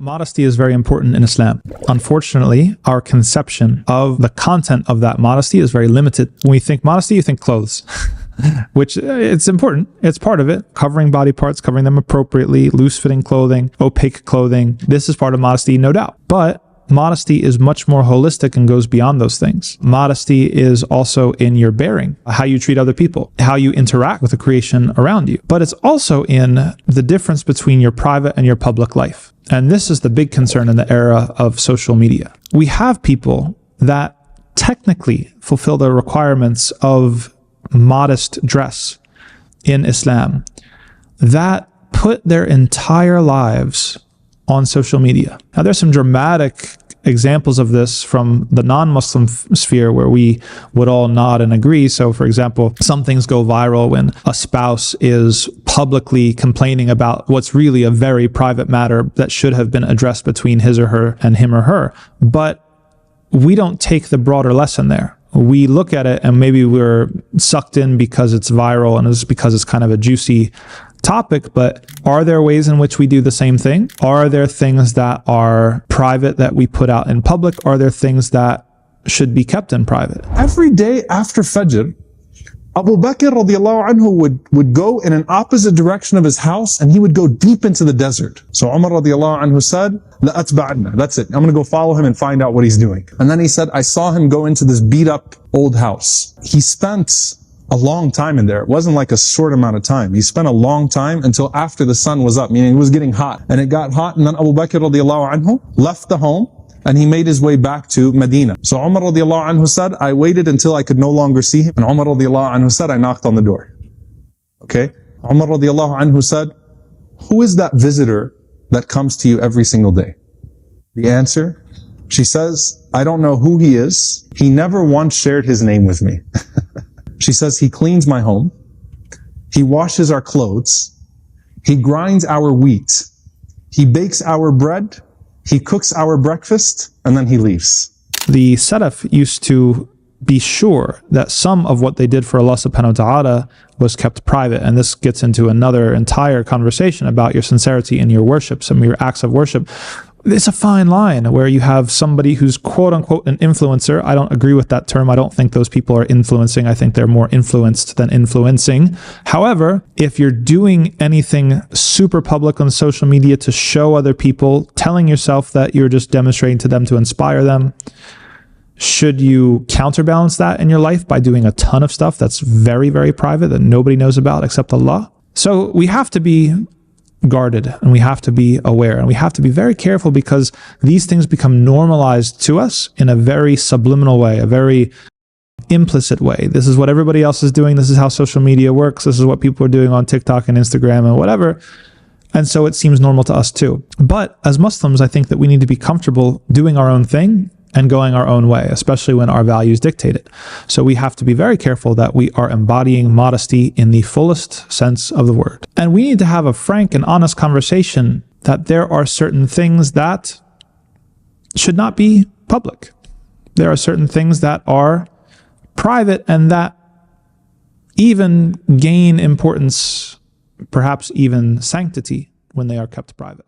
Modesty is very important in Islam. Unfortunately, our conception of the content of that modesty is very limited. When we think modesty, you think clothes, which it's important. It's part of it. Covering body parts, covering them appropriately, loose-fitting clothing, opaque clothing. This is part of modesty, no doubt. But modesty is much more holistic and goes beyond those things. Modesty is also in your bearing, how you treat other people, how you interact with the creation around you. But it's also in the difference between your private and your public life. And this is the big concern in the era of social media. We have people that technically fulfill the requirements of modest dress in Islam that put their entire lives on social media. Now, there's some dramatic examples of this from the non-Muslim sphere where we would all nod and agree. So, for example, some things go viral when a spouse is publicly complaining about what's really a very private matter that should have been addressed between his or her and him or her. But we don't take the broader lesson there. We look at it and maybe we're sucked in because it's viral and it's because it's kind of a juicy topic, but are there ways in which we do the same thing? Are there things that are private that we put out in public? Are there things that should be kept in private? Every day after Fajr, Abu Bakr radiallahu anhu would go in an opposite direction of his house and he would go deep into the desert. So Umar radiallahu anhu said, لَأَتْبَعَنَّا. That's it. I'm going to go follow him and find out what he's doing. And then he said, I saw him go into this beat up old house. He spent a long time in there. It wasn't like a short amount of time. He spent a long time until after the sun was up, meaning it was getting hot. And it got hot, and then Abu Bakr radiallahu anhu left the home and he made his way back to Medina. So Umar radiallahu anhu said, I waited until I could no longer see him. And Umar radiallahu anhu said, I knocked on the door. Okay? Umar radiallahu anhu said, who is that visitor that comes to you every single day? The answer? She says, I don't know who he is. He never once shared his name with me. She says, he cleans my home, he washes our clothes, he grinds our wheat, he bakes our bread, he cooks our breakfast, and then he leaves. The Salaf used to be sure that some of what they did for Allah subhanahu wa ta'ala was kept private. And this gets into another entire conversation about your sincerity in your worship, some of your acts of worship. It's a fine line where you have somebody who's quote unquote an influencer. I don't agree with that term. I don't think those people are influencing. I think they're more influenced than influencing. However, if you're doing anything super public on social media to show other people, telling yourself that you're just demonstrating to them to inspire them, should you counterbalance that in your life by doing a ton of stuff that's very, very private that nobody knows about except Allah? So we have to be guarded and we have to be aware and we have to be very careful because these things become normalized to us in a very subliminal way, a very implicit way. This is what everybody else is doing. This is how social media works. This is what people are doing on TikTok and Instagram and whatever. And so it seems normal to us too. But as Muslims, I think that we need to be comfortable doing our own thing and going our own way, especially when our values dictate it. So we have to be very careful that we are embodying modesty in the fullest sense of the word. And we need to have a frank and honest conversation that there are certain things that should not be public. There are certain things that are private and that even gain importance, perhaps even sanctity, when they are kept private.